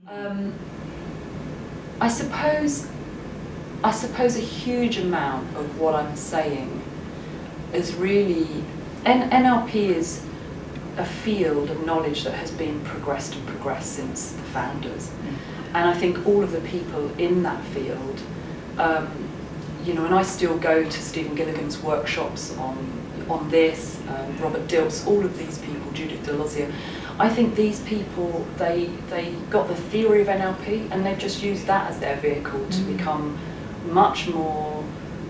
I suppose a huge amount of what I'm saying is really, NLP is a field of knowledge that has been progressed since the founders. And I think all of the people in that field, and I still go to Stephen Gilligan's workshops on this, Robert Dilts, all of these people, Judith Delosier. I think these people, they got the theory of NLP and they've just used that as their vehicle to become much more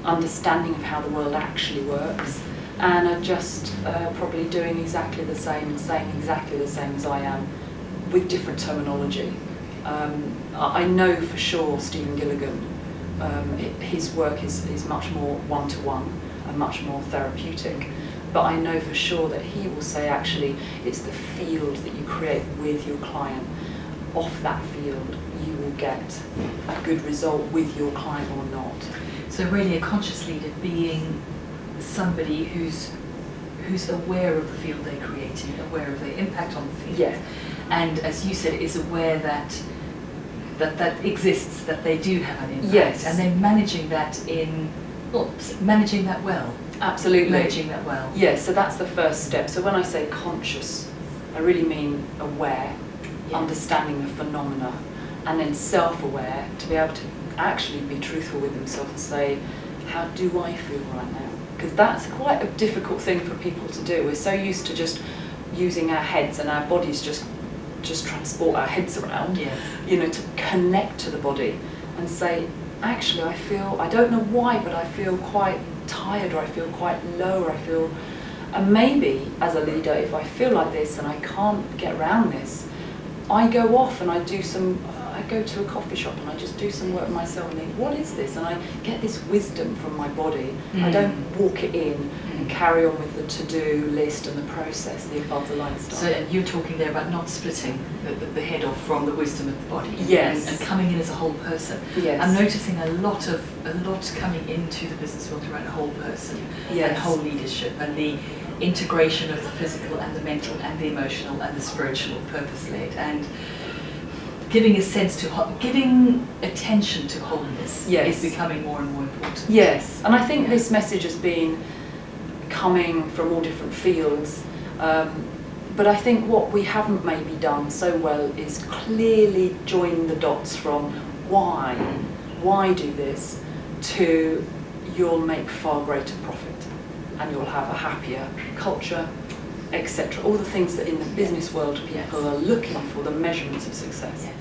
understanding of how the world actually works, and are just probably doing exactly the same and saying exactly the same as I am, with different terminology. I know for sure Stephen Gilligan, his work is much more one-to-one and much more therapeutic, but I know for sure that he will say actually it's the field that you create with your client. Off that field you will get a good result with your client or not. So really a conscious leader being somebody who's aware of the field they're creating, aware of their impact on the field. Yeah. And as you said, is aware that exists, that they do have an impact. Yes. And then managing that well. Absolutely. Managing that well. Yes, so that's the first step. So when I say conscious, I really mean aware, understanding the phenomena, and then self-aware, to be able to actually be truthful with themselves and say, how do I feel right now? Because that's quite a difficult thing for people to do. We're so used to just using our heads, and our bodies just transport our heads around, to connect to the body and say, actually I don't know why, but I feel quite tired, or I feel quite low, or and maybe as a leader, if I feel like this and I can't get around this, I go off and I go to a coffee shop and I just do some work myself and think, what is this? And I get this wisdom from my body. I don't walk it in and carry on with the to-do list and the process, the above the line stuff. So you're talking there about not splitting the head off from the wisdom of the body. Yes. And coming in as a whole person. Yes. I'm noticing a lot coming into the business world around whole person and whole leadership, and the integration of the physical and the mental and the emotional and the spiritual, purpose-led, and giving attention to wholeness is becoming more and more important. Yes, and I think this message has been coming from all different fields, but I think what we haven't maybe done so well is clearly join the dots from why do this, to you'll make far greater profit and you'll have a happier culture, etc. All the things that in the business world people are looking for, the measurements of success. Yes.